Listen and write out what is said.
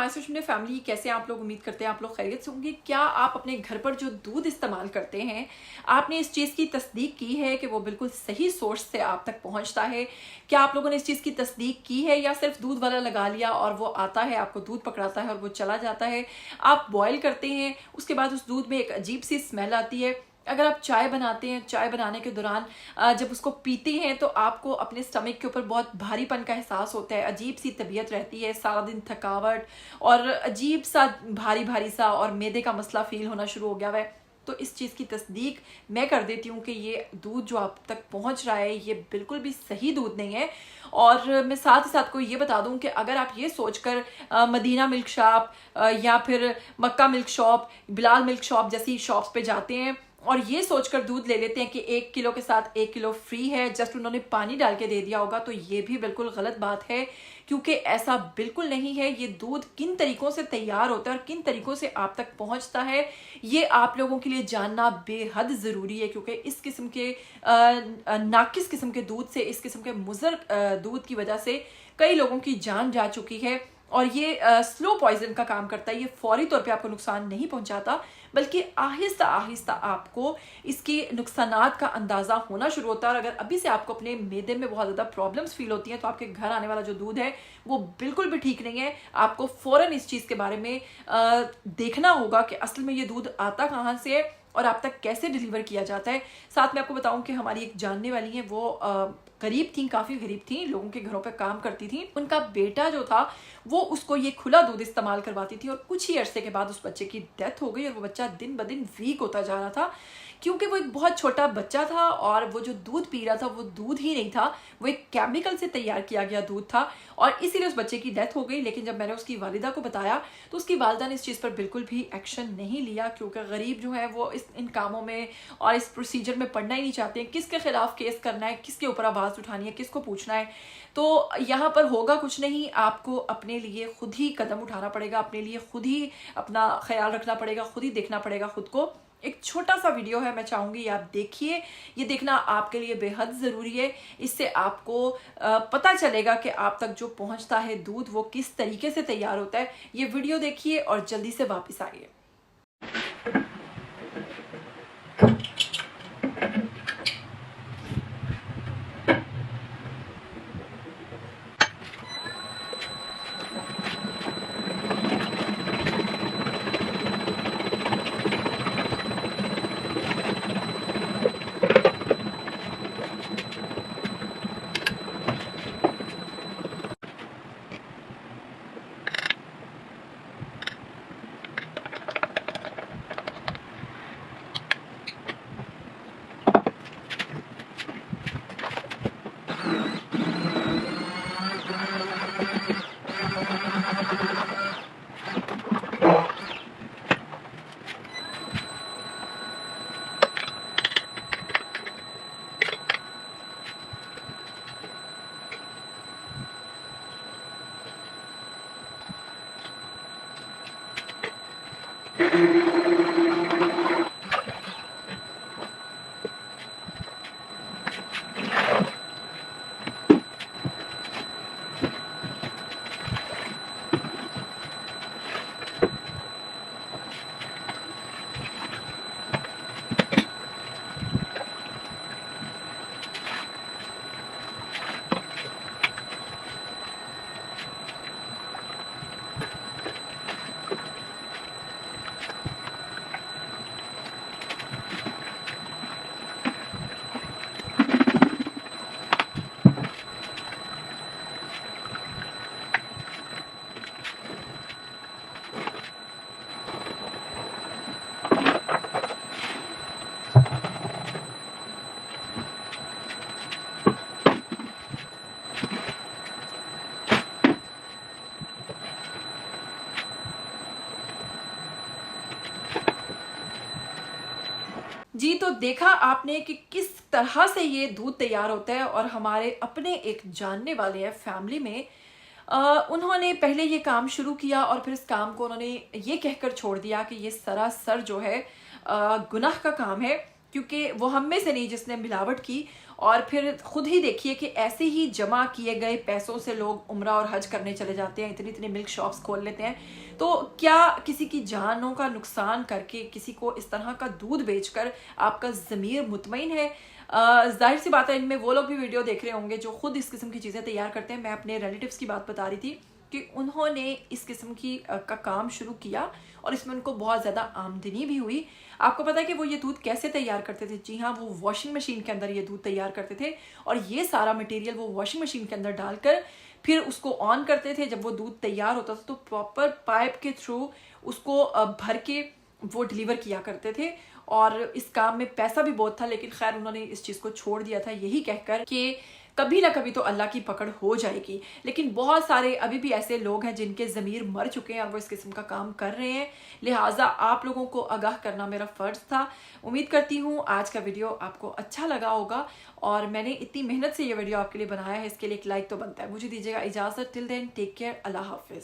My social family, कैसे आप लोग? उम्मीद करते हैं आप लोग खैरियत से होंगे। क्या आप अपने घर पर जो दूध इस्तेमाल करते हैं, आपने इस चीज़ की तस्दीक की है कि वो बिल्कुल सही सोर्स से आप तक पहुंचता है? क्या आप लोगों ने इस चीज़ की तस्दीक की है या सिर्फ दूध वाला लगा लिया और वो आता है, आपको दूध पकड़ाता है और वो चला जाता है? आप बॉयल करते हैं, उसके बाद उस दूध में एक अजीब सी स्मेल आती है। अगर आप चाय बनाते हैं, चाय बनाने के दौरान जब उसको पीते हैं तो आपको अपने स्टमक के ऊपर बहुत भारीपन का एहसास होता है, अजीब सी तबीयत रहती है, सारा दिन थकावट और अजीब सा भारी भारी सा और मैदे का मसला फील होना शुरू हो गया हुआ है। तो इस चीज़ की तस्दीक मैं कर देती हूँ कि ये दूध जो आप तक पहुँच रहा है ये बिल्कुल भी सही दूध नहीं है। और मैं साथ ही साथ को ये बता दूं कि अगर आप ये सोचकर मदीना मिल्क शॉप या फिर Mecca milk shop, Bilal milk shop जैसी शॉप्स पे जाते हैं और ये सोचकर दूध ले लेते हैं कि 1 किलो के साथ 1 किलो फ्री है, जस्ट उन्होंने पानी डाल के दे दिया होगा, तो ये भी बिल्कुल गलत बात है, क्योंकि ऐसा बिल्कुल नहीं है। ये दूध किन तरीकों से तैयार होता है और किन तरीकों से आप तक पहुंचता है, ये आप लोगों के लिए जानना बेहद ज़रूरी है, क्योंकि इस किस्म के नाकिस किस्म के दूध से, इस किस्म के मुज़र दूध की वजह से कई लोगों की जान जा चुकी है। और ये स्लो पॉइजन का काम करता है। ये फौरी तौर पे आपको नुकसान नहीं पहुंचाता, बल्कि आहिस्ता आहिस्ता आपको इसके नुकसानात का अंदाज़ा होना शुरू होता है। और अगर अभी से आपको अपने मैदे में बहुत ज़्यादा प्रॉब्लम्स फील होती हैं तो आपके घर आने वाला जो दूध है वो बिल्कुल भी ठीक नहीं है। आपको फ़ौरन इस चीज़ के बारे में देखना होगा कि असल में ये दूध आता कहाँ से है और आप तक कैसे डिलीवर किया जाता है। साथ में आपको बताऊं कि हमारी एक जानने वाली है, वो गरीब थी, काफ़ी गरीब थी, लोगों के घरों पे काम करती थी। उनका बेटा जो था वो उसको ये खुला दूध इस्तेमाल करवाती थी और कुछ ही अरसे के बाद उस बच्चे की डेथ हो गई और वो बच्चा दिन ब दिन वीक होता जा रहा था, क्योंकि वो एक बहुत छोटा बच्चा था और वो जो दूध पी रहा था वो दूध ही नहीं था, वो एक केमिकल से तैयार किया गया दूध था और इसीलिए उस बच्चे की डेथ हो गई। लेकिन जब मैंने उसकी वालिदा को बताया तो उसकी वालिदा ने इस चीज़ पर बिल्कुल भी एक्शन नहीं लिया, क्योंकि गरीब जो है वो इन कामों में और इस प्रोसीजर में पढ़ना ही नहीं चाहते हैं, किसके खिलाफ केस करना है, किसके ऊपर आवाज़ उठानी है, किसको पूछना है। तो यहाँ पर होगा कुछ नहीं, आपको अपने लिए खुद ही कदम उठाना पड़ेगा, अपने लिए खुद ही अपना ख्याल रखना पड़ेगा, खुद ही देखना पड़ेगा खुद को। एक छोटा सा वीडियो है, मैं चाहूँगी आप देखिए, ये देखना आपके लिए बेहद ज़रूरी है। इससे आपको पता चलेगा कि आप तक जो पहुँचता है दूध वो किस तरीके से तैयार होता है। ये वीडियो देखिए और जल्दी से वापस आइए। जी, तो देखा आपने कि किस तरह से ये दूध तैयार होता है। और हमारे अपने एक जानने वाले हैं फैमिली में, उन्होंने पहले ये काम शुरू किया और फिर इस काम को उन्होंने ये कहकर छोड़ दिया कि ये सरासर जो है गुनाह का काम है। क्योंकि वो हम में से नहीं जिसने मिलावट की। और फिर खुद ही देखिए कि ऐसे ही जमा किए गए पैसों से लोग उम्रा और हज करने चले जाते हैं, इतनी इतनी मिल्क शॉप्स खोल लेते हैं। तो क्या किसी की जानों का नुकसान करके किसी को इस तरह का दूध बेचकर आपका ज़मीर मुतमईन है? जाहिर सी बात है, इनमें वो लोग भी वीडियो देख रहे होंगे जो खुद इस किस्म की चीज़ें तैयार करते हैं। मैं अपने रिलेटिव्स की बात बता रही थी कि उन्होंने इस किस्म की का काम शुरू किया और इसमें उनको बहुत ज़्यादा आमदनी भी हुई। आपको पता है कि वो ये दूध कैसे तैयार करते थे? जी हाँ, वो वॉशिंग मशीन के अंदर ये दूध तैयार करते थे और ये सारा मटेरियल वो वॉशिंग मशीन के अंदर डालकर फिर उसको ऑन करते थे। जब वो दूध तैयार होता था तो प्रॉपर पाइप के थ्रू उसको भर के वो डिलीवर किया करते थे। और इस काम में पैसा भी बहुत था, लेकिन खैर उन्होंने इस चीज़ को छोड़ दिया था यही कहकर कि कभी ना कभी तो अल्लाह की पकड़ हो जाएगी। लेकिन बहुत सारे अभी भी ऐसे लोग हैं जिनके ज़मीर मर चुके हैं और वो इस किस्म का काम कर रहे हैं। लिहाजा आप लोगों को आगाह करना मेरा फ़र्ज़ था। उम्मीद करती हूँ आज का वीडियो आपको अच्छा लगा होगा और मैंने इतनी मेहनत से ये वीडियो आपके लिए बनाया है, इसके लिए एक लाइक तो बनता है। मुझे दीजिएगा इजाज़त। टिल देन टेक केयर, अल्लाह हाफिज़।